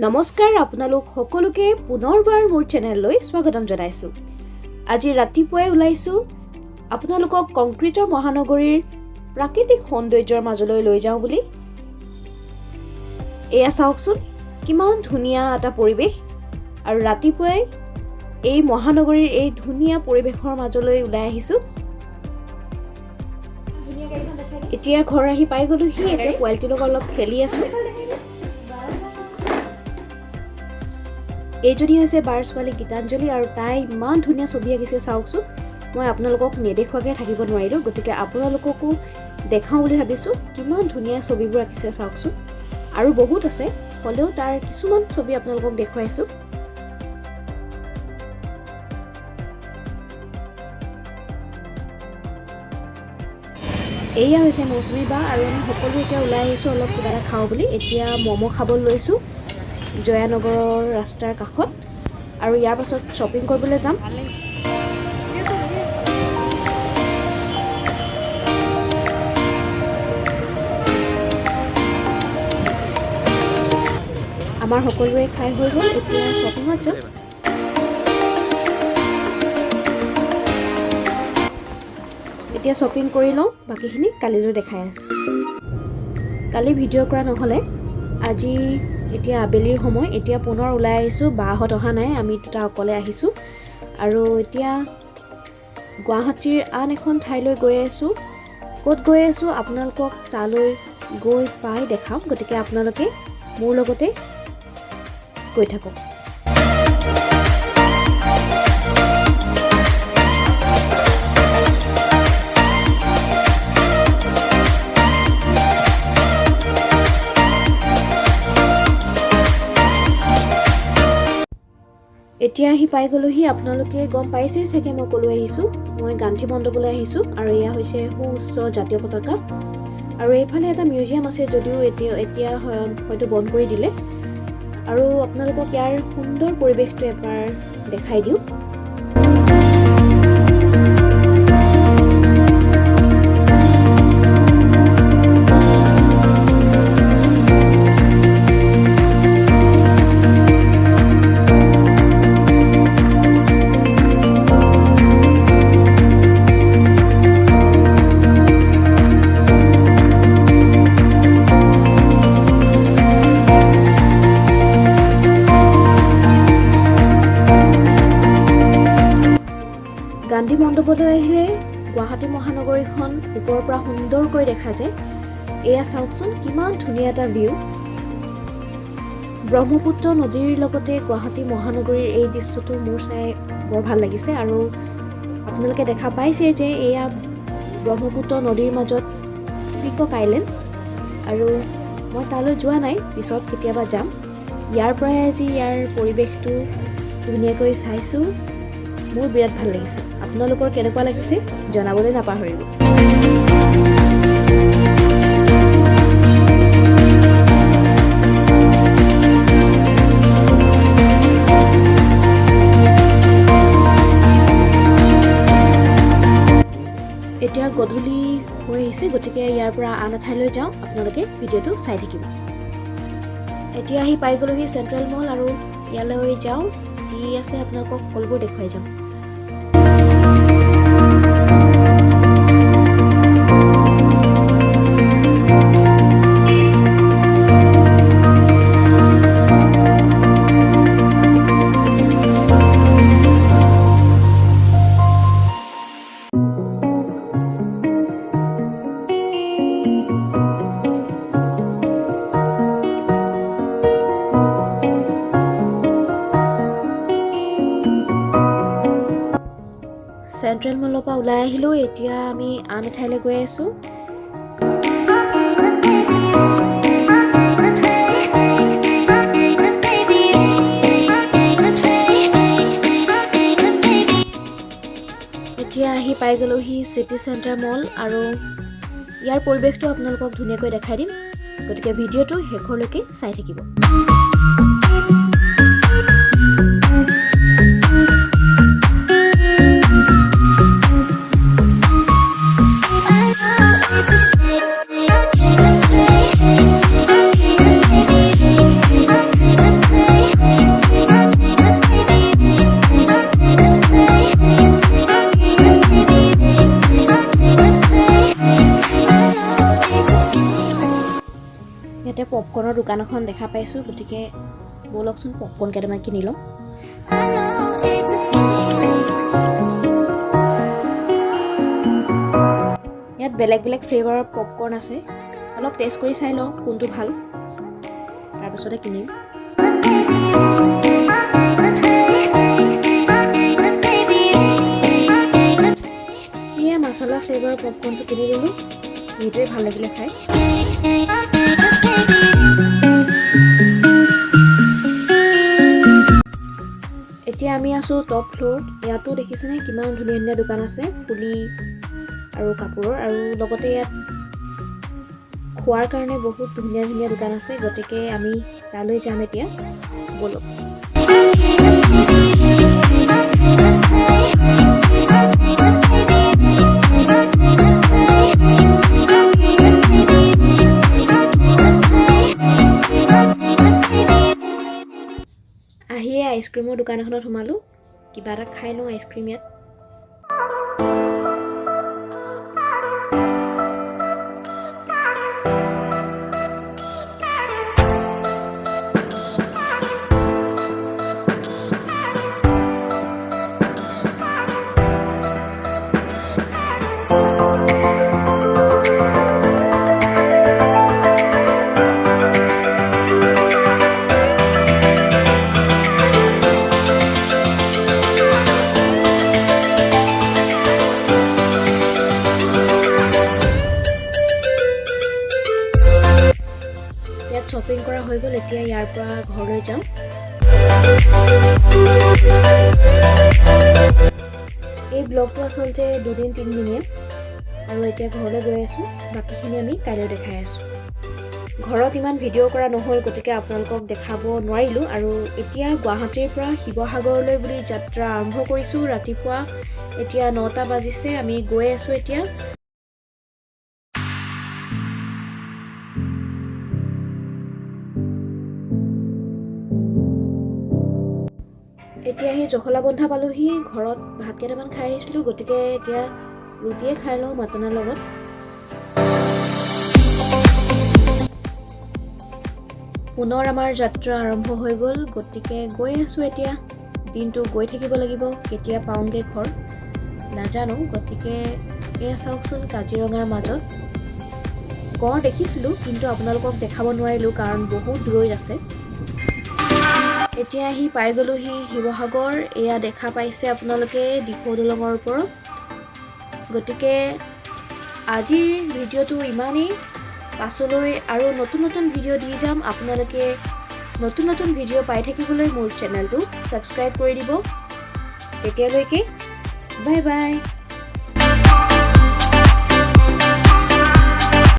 নমস্কাৰ আপোনালোক সকলোকে পুনৰবাৰ মোৰ চেনেললৈ স্বাগতম জনাইছো। আজি ৰাতিপুৱাই ওলাইছো আপোনালোকক কংক্ৰিটৰ মহানগৰীৰ প্ৰাকৃতিক সৌন্দৰ্যৰ মাজলৈ লৈ যাওঁ বুলি। এয়া চাওকচোন কিমান ধুনীয়া এটা পৰিৱেশ আৰু ৰাতিপুৱাই এই মহানগৰীৰ এই ধুনীয়া পৰিৱেশৰ মাজলৈ ওলাই আহিছো। এতিয়া ঘৰ আহি পাই গলোহি। এতিয়া পোৱালিটোৰ লগত অলপ খেলি আছো। এইজনী হৈছে বাৰ ছোৱালী গীতাঞ্জলি আৰু তাই ইমান ধুনীয়া ছবি আঁকিছে চাওকচোন। মই আপোনালোকক নেদেখুৱাকৈ থাকিব নোৱাৰিলোঁ, গতিকে আপোনালোককো দেখাওঁ বুলি ভাবিছোঁ। কিমান ধুনীয়া ছবিবোৰ আঁকিছে চাওকচোন। আৰু বহুত আছে, হ'লেও তাৰ কিছুমান ছবি আপোনালোকক দেখুৱাইছোঁ। এয়া হৈছে মৌচুমী বা আৰু আমি সকলো এতিয়া ওলাই আহিছোঁ অলপ কিবা এটা খাওঁ বুলি। এতিয়া ম'ম' খাবলৈ লৈছোঁ জয়ানগৰৰ ৰাস্তাৰ কাষত, আৰু ইয়াৰ পাছত শ্বপিং কৰিবলৈ যাম। আমাৰ সকলোৰে খাই হৈ গ'ল, এতিয়া শ্বপিঙত যাম। এতিয়া শ্বপিং কৰি লওঁ, বাকীখিনি কালিলৈ দেখাই আছোঁ। কালি ভিডিঅ' কৰা নহ'লে, আজি এতিয়া আবেলিৰ সময়। এতিয়া পুনৰ ওলাই আহিছোঁ। বাহঁত অহা নাই, আমি দুটা অকলে আহিছোঁ। আৰু এতিয়া গুৱাহাটীৰ আন এখন ঠাইলৈ গৈ আছোঁ। ক'ত গৈ আছোঁ আপোনালোকক তালৈ গৈ পাই দেখাম, গতিকে আপোনালোকে মোৰ লগতে গৈ থাকক। এতিয়া আহি পাই গলোহি। আপোনালোকে গম পাইছেই চাগে মই ক'লৈ আহিছোঁ। মই গান্ধী মণ্ডপলৈ আহিছোঁ আৰু এয়া হৈছে সুউচ্চ জাতীয় পতাকা। আৰু এইফালে এটা মিউজিয়াম আছে, যদিও এতিয়া হয়তো বন্ধ কৰি দিলে। আৰু আপোনালোকক ইয়াৰ সুন্দৰ পৰিৱেশটো এবাৰ দেখাই দিওঁ। গান্ধী মণ্ডপলৈ আহিলে গুৱাহাটী মহানগৰীখন ওপৰৰ পৰা সুন্দৰকৈ দেখা যায়। এয়া চাওকচোন কিমান ধুনীয়া এটা ভিউ। ব্ৰহ্মপুত্ৰ নদীৰ লগতে গুৱাহাটী মহানগৰীৰ এই দৃশ্যটো মোৰ চাই বৰ ভাল লাগিছে। আৰু আপোনালোকে দেখা পাইছে যে এয়া ব্ৰহ্মপুত্ৰ নদীৰ মাজত পিকক আইলেণ্ড, আৰু মই তালৈ যোৱা নাই, পিছত কেতিয়াবা যাম। ইয়াৰ পৰাই আজি ইয়াৰ পৰিৱেশটো ধুনীয়াকৈ চাইছোঁ। মোৰ বিৰাট ভাল লাগিছে। আপোনালোকৰ কেনেকুৱা লাগিছে জনাবলৈ নাপাহৰিব। এতিয়া গধূলি হৈ আহিছে, গতিকে ইয়াৰ পৰা আন এঠাইলৈ যাওঁ। আপোনালোকে ভিডিঅ'টো চাই থাকিব। এতিয়া আহি পাই গ'লোহি চেণ্ট্ৰেল মল, আৰু ইয়ালৈ যাওঁ। কি আছে আপোনালোকক সকলোবোৰ দেখুৱাই যাওঁ। চেণ্ট্ৰেল মলৰ পৰা ওলাই আহিলোঁ। এতিয়া আমি আন এঠাইলৈ গৈ আছোঁ। এতিয়া আহি পাই গ'লোহি চিটি চেণ্টাৰ মল, আৰু ইয়াৰ পৰিৱেশটো আপোনালোকক ধুনীয়াকৈ দেখাই দিম, গতিকে ভিডিঅ'টো শেষলৈকে চাই থাকিব। পপকৰ্নৰ দোকান এখন দেখা পাইছোঁ, গতিকে ব'লকচোন পপকৰ্ন কেইটামান কিনি লওঁ। ইয়াত বেলেগ বেলেগ ফ্লেভাৰৰ পপকৰ্ন আছে, অলপ টেষ্ট কৰি চাই লওঁ কোনটো ভাল, তাৰপিছতে কিনিম। এয়া মছলা ফ্লেভাৰৰ পপকৰ্নটো কিনি দিলোঁ, সেইটোৱে ভাল লাগিলে খাই। এতিয়া আমি আছোঁ টপ ফ্ল'ৰত। ইয়াতো দেখিছেনে কিমান ধুনীয়া ধুনীয়া দোকান আছে, ফুলি আৰু কাপোৰৰ, আৰু লগতে ইয়াত খোৱাৰ কাৰণে বহুত ধুনীয়া ধুনীয়া দোকান আছে, গতিকে আমি তালৈ যাম এতিয়া, ব'লক। আহিয়ে আইচক্ৰীমৰ দোকান এখনত সোমালোঁ, কিবা এটা খাই লওঁ আইচক্ৰীম ইয়াত। শ্বপিং কৰা হৈ গ'ল, এতিয়া ইয়াৰ পৰা ঘৰলৈ যাম। এই ব্লগটো আচলতে 2-3 দিনীয়া, আৰু এতিয়া ঘৰলৈ গৈ আছোঁ, বাকীখিনি আমি কাইলৈ দেখাই আছোঁ। ঘৰত ইমান ভিডিঅ' কৰা নহ'ল, গতিকে আপোনালোকক দেখাব নোৱাৰিলোঁ। আৰু এতিয়া গুৱাহাটীৰ পৰা শিৱসাগৰলৈ বুলি যাত্ৰা আৰম্ভ কৰিছোঁ। ৰাতিপুৱা এতিয়া 9টা বাজিছে, আমি গৈ আছোঁ এতিয়া। এতিয়া আহি জখলাবন্ধা পালোহি, ঘৰত ভাত কেইটামান খাই আহিছিলোঁ, গতিকে এতিয়া ৰুটিয়ে খাই লওঁ মাটনৰ লগত। পুনৰ আমাৰ যাত্ৰা আৰম্ভ হৈ গ'ল, গতিকে গৈ আছোঁ এতিয়া। দিনটো গৈ থাকিব লাগিব, কেতিয়া পাওঁগৈ ঘৰ নাজানো। গতিকে এয়া চাওকচোন, কাজিৰঙাৰ মাজত গঁড় দেখিছিলোঁ, কিন্তু আপোনালোকক দেখাব নোৱাৰিলোঁ কাৰণ বহুত দূৰৈত আছে। এতিয়া আহি পাই গ'লোহি শিৱসাগৰ। এয়া দেখা পাইছে আপোনালোকে দিখৌ দলঙৰ ওপৰত। গতিকে আজিৰ ভিডিঅ'টো ইমানেই, পাছলৈ আৰু নতুন নতুন ভিডিঅ' দি যাম। আপোনালোকে নতুন নতুন ভিডিঅ' পাই থাকিবলৈ মোৰ চেনেলটো ছাবস্ক্ৰাইব কৰি দিব। তেতিয়ালৈকে বাই বাই।